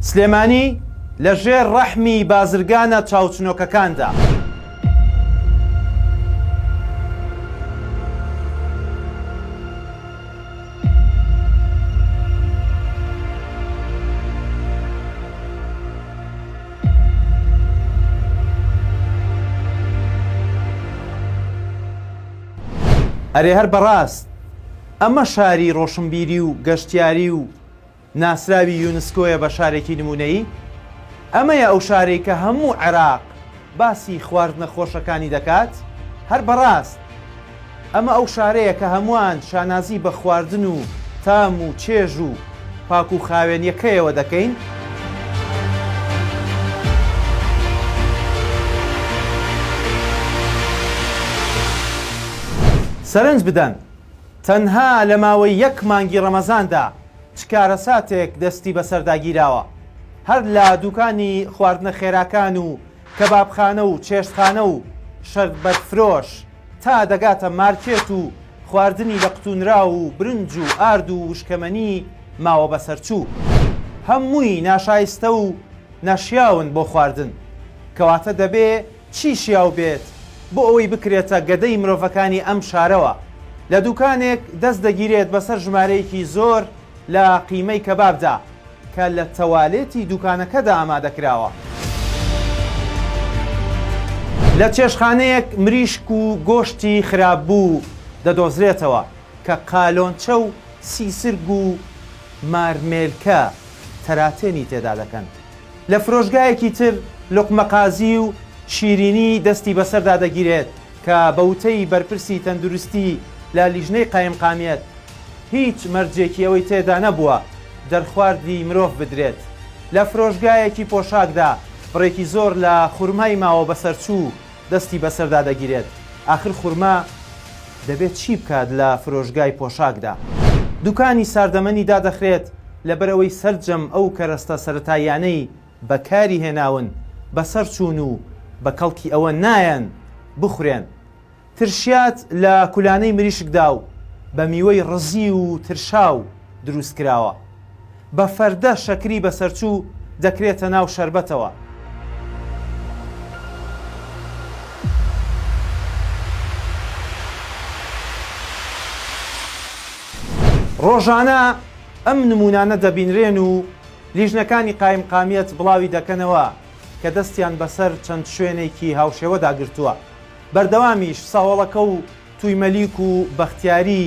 سلێمانی لەژێر ڕەحمی بازرگانە چاوچنۆکەکاندا. ئەرێ هەر بەڕاست ئەمە شاری ڕۆشنبیری و گەشتیاری و ناسراوی یونسکۆیە بە شارێکی نمونەیی. ئەمەیە ئەو شارێک کە هەموو عێراق باسی خواردنە خۆشەکانی دەکات. هەر بەڕاست ئەمە ئەو شارەیە کە هەمووان شانازی بە خواردن و تام و چێژ و پاک و خاوێنیەکەیەوە دەکەین. سەرنج بدەن تەنها لە ماوەی یەک مانگی ڕەمەزاندا چ کارەساتێک دەستی بەسەرداگیراوە. هەر لە دوکانی خواردنە خێراکان و کەبابخانە و چێشتخانە و شەربەتفرۆش تا دەگاتە مارکێت و خواردنی لە قوتونرا و برنج و ئارد و وشکەمەنی ماوە بەسەرچوو. هەمووی ناشایستە و ناشیاون بۆ خواردن، کەواتە دەبێ چی شیاو بێت بۆ ئەوەی بکرێتە گەدەی مرۆڤەکانی ئەم شارەوە. لە دوکانێک دەست دەگیرێت بەسەر ژمارەیەکی زۆر لە قیمەی کەبابدا کە لە تەوالێتی دوکانەکەدا ئامادەکراوە. لە چێشخانەیەک مریشک و گۆشتی خراپبوو دەدۆزرێتەوە کە قالۆنچە و سیسرگ و مارمێلکە تەراتێنی تێدا دەکەن. لە فرۆشگایەکی تر لوقمەقازی و شیرینی دەستی بەسەردا دەگیرێت کە بەوتەی بەرپرسی تەندروستی لە لیژنەی قایمقامیەت هیچ مەرجێکی ئەوەی تێدا نەبووە دەرخواردی مرۆڤ بدرێت. لە فرۆشگایەکی پۆشاکدا بڕێکی زۆر لە خوورمای ماوە بەسەرچوو دەستی بەسەردا دەگیرێت. ئاخر خوورما دەبێت چی بکات لە فرۆشگای پۆشاکدا؟ دوکانی ساردەمەنی دادەخرێت لەبەرەوەی سەرجەم ئەو کەرەستە سەرەتاییانەی بەکاری هێناون بەسەر چوون و بە کەڵکی ئەوە نایەن بخورێن. ترشیات لە کولانەی مریشکدا و بە میوەی ڕزی و ترشاو دروست کراوە. بە فەردە شەکری بەسەرچوو دەکرێتە ناو شەربەتەوە. ڕۆژانە ئەم نمونانە دەبینرێن و لیژنەکانی قایمقامیەت بڵاوی دەکەنەوە کە دەستیان بەسەر چەند شوێنێکی هاوشێوە داگرتووە. بەردەوامیش ساوەڵەکە و تویمەلیک و بەختیاری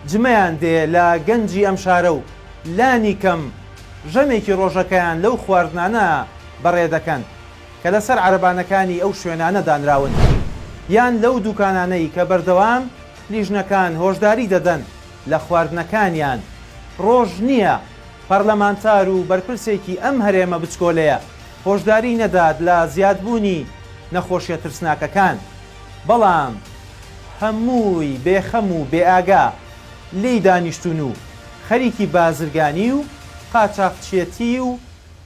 جمەیان دێ لە گەنجی ئەم شارە و لانی کەم ژەمێکی ڕۆژەکەیان لەو خواردنانە بەڕێ دەکەن کە لەسەر عەرەبانەکانی ئەو شوێنانە دانراون، یان لەو دوکانانەی کە بەردەوام لیژنەکان هۆشداری دەدەن لە خواردنەکانیان. ڕۆژ نییە پەرلەمانتار و بەرپرسێکی ئەم هەرێمە بچکۆلەیە هۆشداری نەدات لە زیادبوونی نەخۆشیە ترسناکەکان، بەڵام هەمووی بێخەم و بێئاگا لێی دانیشتون و خەریکی بازرگانی و قاچاقچێتی و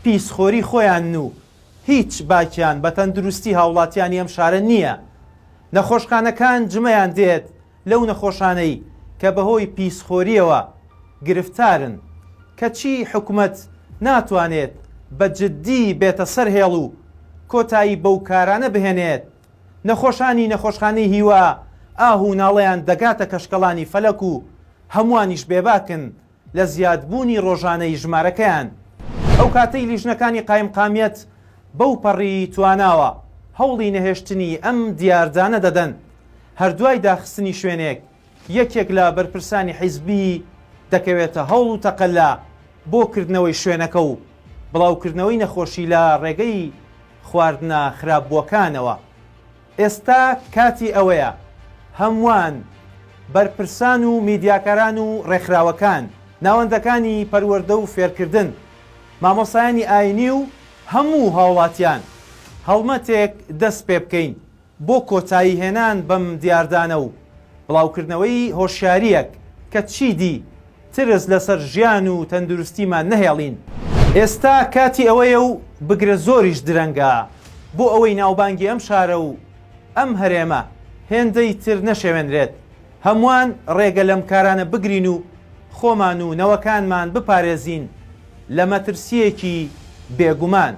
پیسخۆری خۆیان و هیچ باکیان بە تەندروستی هاوڵاتیانی ئەم شارە نییە. نەخۆشخانەکان جمەیان دێت لەو نەخۆشانەی کە بەهۆی پیسخۆریەوە گرفتارن کەچی حکومەت ناتوانێت بە جددی بێتە سەر هێڵ و کۆتایی بەو کارانە بهێنێت. نەخۆشخانەی هیوا ئاه و ناڵەیان دەگاتە کەشکەڵانی فەلەک و هەمووانیش بێباکن لە زیادبوونی ڕۆژانەی ژمارەکەیان. ئەو کاتەی لیژنەکانی قایمقامیەت بەو پەڕی تواناوە هەوڵی نەهێشتنی ئەم دیاردانە دەدەن. هەردوای داخستنی شوێنێک یەکێک لە بەرپرسانی حیزبی دەکەوێتە هەوڵ و تەقەلا بۆ کردنەوەی شوێنەکە و بڵاوکردنەوەی نەخۆشی لە ڕێگەی خواردنە خراپبووەکانەوە. ئێستا کاتی ئەوەیە هەمووان بەرپرسان و میدیاکاران و ڕێکخراوەکان، ناوەندەکانی پەروەردە و فێرکردن، مامۆسایانی ئاینی و هەموو هاوڵاتیان هەڵمەتێک دەست پێ بکەین بۆ کۆتایی هێنان بەم دیاردانە و بڵاوکردنەوەی هۆشیاریەک کە چیدی ترس لەسەر ژیان و تەندروستیمان نەهێڵین. ئێستا کاتی ئەوەیە و بگرە زۆریش درەنگە بۆ ئەوەی ناوبانگی ئەم شارە و ئەم هەرێمە هێندەی تر نەشێوێنرێت. هەمووان ڕێگە لەم کارانە بگرین و خۆمان و نەوەکانمان بپارێزین لە مەترسیەکی بێگومان